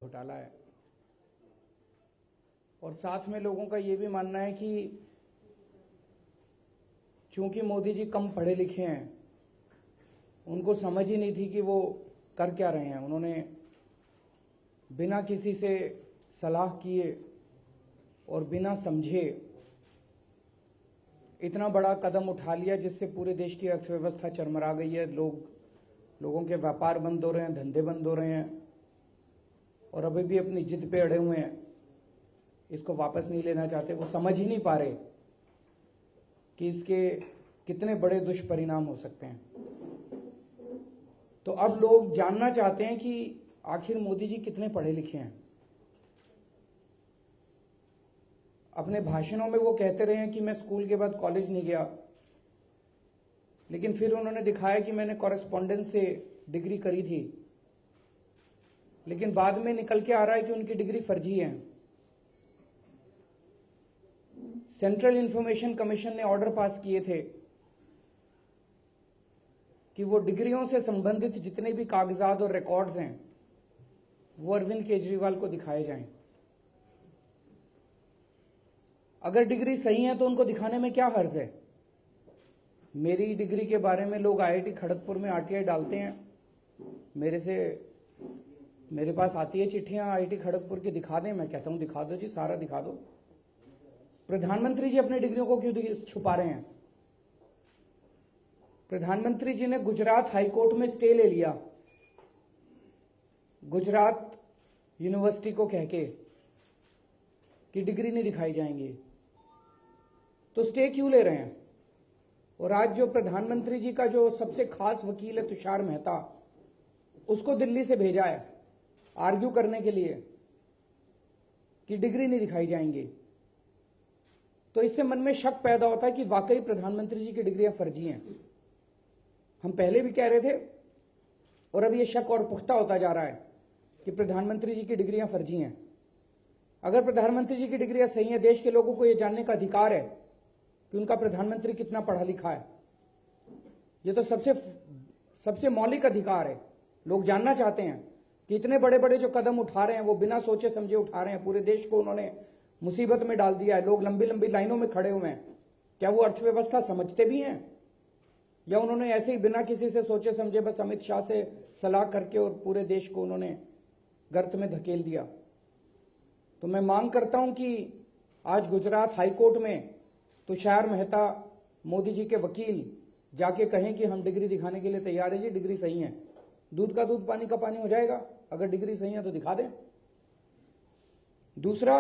घोटाला है। और साथ में लोगों का ये भी मानना है कि चूंकि मोदी जी कम पढ़े लिखे हैं, उनको समझ ही नहीं थी कि वो कर क्या रहे हैं। उन्होंने बिना किसी से सलाह किए और बिना समझे इतना बड़ा कदम उठा लिया जिससे पूरे देश की अर्थव्यवस्था चरमरा गई है। लोगों के व्यापार बंद हो रहे हैं, धंधे बंद हो रहे हैं और अभी भी अपनी जिद पे अड़े हुए हैं, इसको वापस नहीं लेना चाहते। वो समझ ही नहीं पा रहे कि इसके कितने बड़े दुष्परिणाम हो सकते हैं। तो अब लोग जानना चाहते हैं कि आखिर मोदी जी कितने पढ़े लिखे हैं। अपने भाषणों में वो कहते रहे हैं कि मैं स्कूल के बाद कॉलेज नहीं गया, लेकिन फिर उन्होंने दिखाया कि मैंने कॉरेस्पॉन्डेंस से डिग्री करी थी, लेकिन बाद में निकल के आ रहा है कि उनकी डिग्री फर्जी है। सेंट्रल इंफॉर्मेशन कमीशन ने ऑर्डर पास किए थे कि वो डिग्रियों से संबंधित जितने भी कागजात और रिकॉर्ड्स हैं वो अरविंद केजरीवाल को दिखाए जाएं। अगर डिग्री सही है तो उनको दिखाने में क्या हर्ज है। मेरी डिग्री के बारे में लोग आईआईटी खड़गपुर में आरटीआई डालते हैं, मेरे पास आती है चिट्ठियां आईआईटी खड़गपुर की, दिखा दें। मैं कहता हूं दिखा दो जी, सारा दिखा दो। प्रधानमंत्री जी अपनी डिग्रियों को क्यों छुपा रहे हैं। प्रधानमंत्री जी ने गुजरात हाईकोर्ट में स्टे ले लिया गुजरात यूनिवर्सिटी को कह के कि डिग्री नहीं दिखाई जाएंगी, तो स्टे क्यों ले रहे हैं। और आज जो प्रधानमंत्री जी का जो सबसे खास वकील है तुषार मेहता, उसको दिल्ली से भेजा है आर्ग्यू करने के लिए कि डिग्री नहीं दिखाई जाएंगी। तो इससे मन में शक पैदा होता है कि वाकई प्रधानमंत्री जी की डिग्रियां फर्जी हैं। हम पहले भी कह रहे थे और अब यह शक और पुख्ता होता जा रहा है कि प्रधानमंत्री जी की डिग्रियां फर्जी हैं। अगर प्रधानमंत्री जी की डिग्रियां सही हैं, देश के लोगों को यह जानने का अधिकार है कि उनका प्रधानमंत्री कितना पढ़ा लिखा है। यह तो सबसे मौलिक अधिकार है। लोग जानना चाहते हैं कि इतने बड़े बड़े जो कदम उठा रहे हैं वो बिना सोचे समझे उठा रहे हैं। पूरे देश को उन्होंने मुसीबत में डाल दिया है। लोग लंबी लंबी लाइनों में खड़े हुए हैं। क्या वो अर्थव्यवस्था समझते भी हैं, या उन्होंने ऐसे ही बिना किसी से सोचे समझे बस अमित शाह से सलाह करके और पूरे देश को उन्होंने गर्त में धकेल दिया। तो मैं मांग करता हूं कि आज गुजरात हाईकोर्ट में तुषार मेहता, मोदी जी के वकील, जाके कहें कि हम डिग्री दिखाने के लिए तैयार है जी, डिग्री सही है। दूध का दूध पानी का पानी हो जाएगा। अगर डिग्री सही है तो दिखा दें। दूसरा,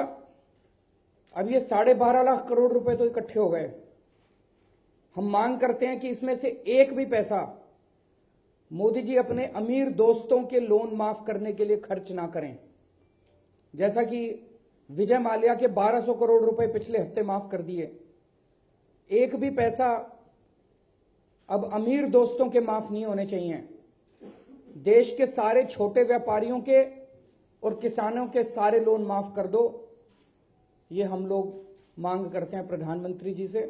अब ये 12.5 लाख करोड़ रुपए तो इकट्ठे हो गए। हम मांग करते हैं कि इसमें से एक भी पैसा मोदी जी अपने अमीर दोस्तों के लोन माफ करने के लिए खर्च ना करें। जैसा कि विजय माल्या के 1200 करोड़ रुपए पिछले हफ्ते माफ कर दिए, एक भी पैसा अब अमीर दोस्तों के माफ नहीं होने चाहिए। देश के सारे छोटे व्यापारियों के और किसानों के सारे लोन माफ कर दो। ये हम लोग मांग करते हैं प्रधानमंत्री जी से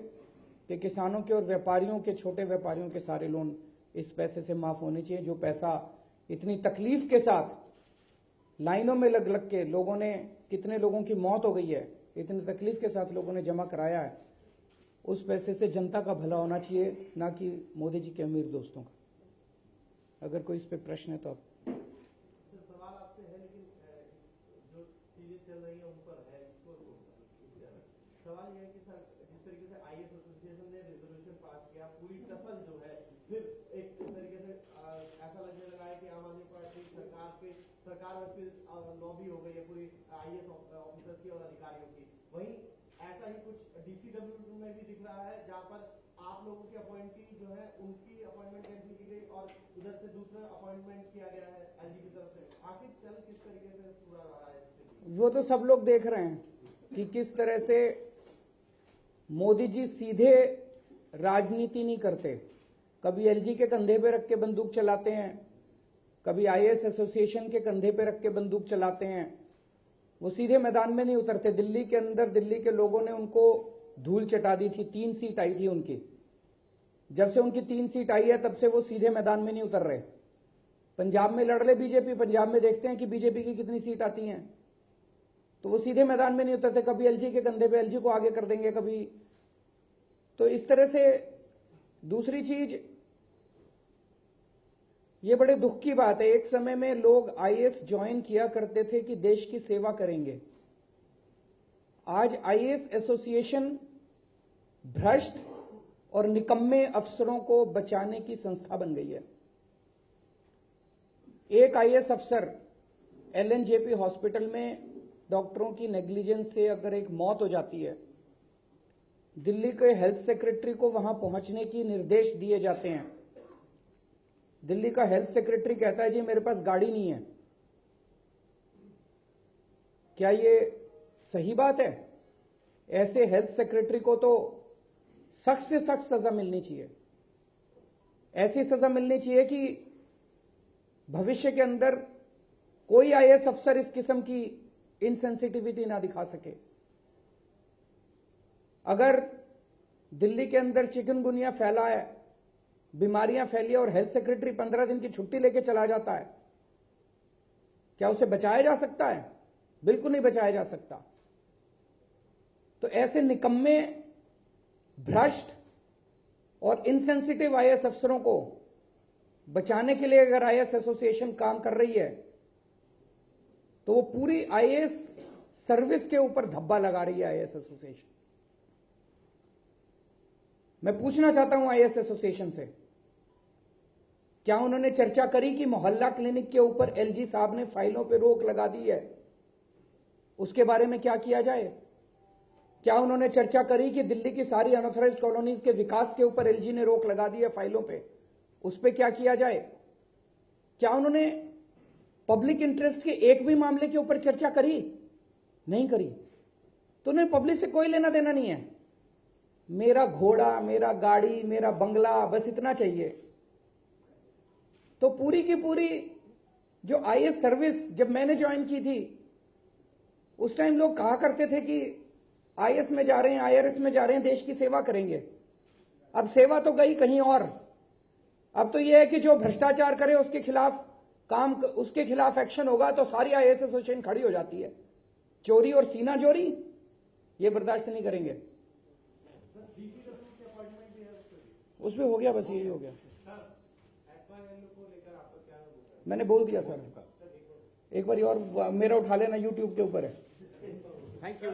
कि किसानों के और व्यापारियों के, छोटे व्यापारियों के सारे लोन इस पैसे से माफ होने चाहिए। जो पैसा इतनी तकलीफ के साथ लाइनों में लग लग के लोगों ने, कितने लोगों की मौत हो गई है, इतनी तकलीफ के साथ लोगों ने जमा कराया है, उस पैसे से जनता का भला होना चाहिए, ना कि मोदी जी के अमीर दोस्तों का। अगर कोई इस पे प्रश्न है तो आप। सवाल आपसे है, लेकिन जो चीजें चल रही है उन पर है। सवाल यह है कि सर, जिस तरीके से आईएएस एसोसिएशन ने रेजोल्यूशन पास किया, पूरी टसल जो है फिर एक तरीके से ऐसा लगने लगा है कि आम आदमी पार्टी सरकार में फिर लॉबी हो गई है पूरी आईएएस ऑफिसर्स की और अधिकारियों की। वहीं ऐसा ही कुछ डीसीडब्ल्यू में भी दिख रहा है, जहां पर आप लोगों की अपॉइंटमेंट जो है उनकी अपॉइंटमेंट कैंसिल की गई और उधर से दूसरा अपॉइंटमेंट किया गया है एलजी की तरफ से। आखिर चल किस तरीके से पूरा रहा है? वो तो सब लोग देख रहे हैं कि किस तरह से मोदी जी सीधे राजनीति नहीं करते। कभी एलजी के कंधे पे रख के बंदूक चलाते हैं, कभी आईएएस एसोसिएशन के कंधे पे रख के बंदूक चलाते हैं। वो सीधे मैदान में नहीं उतरते। दिल्ली के अंदर दिल्ली के लोगों ने उनको धूल चटा दी थी। 3 सीट आई थी उनकी। जब से उनकी 3 सीट आई है तब से वो सीधे मैदान में नहीं उतर रहे। पंजाब में लड़ ले बीजेपी, पंजाब में देखते हैं कि बीजेपी की कितनी सीट आती हैं, तो वो सीधे मैदान में नहीं उतरते, कभी एलजी के कंधे पे, एलजी को आगे कर देंगे कभी। तो इस तरह से दूसरी चीज, ये बड़े दुख की बात है, एक समय में लोग आईएएस ज्वाइन किया करते थे कि देश की सेवा करेंगे। आज आईएएस एसोसिएशन भ्रष्ट और निकम्मे अफसरों को बचाने की संस्था बन गई है। एक आईएएस अफसर एलएनजेपी हॉस्पिटल में डॉक्टरों की नेग्लिजेंस से अगर एक मौत हो जाती है, दिल्ली के हेल्थ सेक्रेटरी को वहां पहुंचने की निर्देश दिए जाते हैं। दिल्ली का हेल्थ सेक्रेटरी कहता है जी मेरे पास गाड़ी नहीं है। क्या ये सही बात है? ऐसे हेल्थ सेक्रेटरी को तो सख्त से सख्त सजा मिलनी चाहिए। ऐसी सजा मिलनी चाहिए कि भविष्य के अंदर कोई आईएएस अफसर इस किस्म की इनसेंसिटिविटी ना दिखा सके। अगर दिल्ली के अंदर चिकनगुनिया फैला है, बीमारियां फैली और हेल्थ सेक्रेटरी 15 दिन की छुट्टी लेके चला जाता है, क्या उसे बचाया जा सकता है? बिल्कुल नहीं बचाया जा सकता। तो ऐसे निकम्मे, भ्रष्ट और इनसेंसिटिव आईएएस अफसरों को बचाने के लिए अगर आईएएस एसोसिएशन काम कर रही है, तो वो पूरी आईएएस सर्विस के ऊपर धब्बा लगा रही है आईएएस एसोसिएशन। मैं पूछना चाहता हूं आईएएस एसोसिएशन से, क्या उन्होंने चर्चा करी कि मोहल्ला क्लिनिक के ऊपर एलजी साहब ने फाइलों पर रोक लगा दी है, उसके बारे में क्या किया जाए? क्या उन्होंने चर्चा करी कि दिल्ली की सारी अनऑथराइज्ड कॉलोनीज के विकास के ऊपर एलजी ने रोक लगा दी है फाइलों पे, उस पर क्या किया जाए? क्या उन्होंने पब्लिक इंटरेस्ट के एक भी मामले के ऊपर चर्चा करी? नहीं करी। तो उन्हें पब्लिक से कोई लेना देना नहीं है। मेरा घोड़ा, मेरा गाड़ी, मेरा बंगला, बस इतना चाहिए। तो पूरी की पूरी जो आईएएस सर्विस जब मैंने ज्वाइन की थी, उस टाइम लोग कहा करते थे कि आईएएस में जा रहे हैं, आईआरएस में जा रहे हैं, देश की सेवा करेंगे। अब सेवा तो गई कहीं और। अब तो यह है कि जो भ्रष्टाचार करे उसके खिलाफ एक्शन होगा, तो सारी आईएएस एसोसिएशन खड़ी हो जाती है। चोरी और सीना चोरी ये बर्दाश्त नहीं करेंगे। उसमें हो गया, बस यही हो गया। मैंने बोल दिया सर, एक बार और मेरा उठा लेना, यूट्यूब के ऊपर है। Thank you.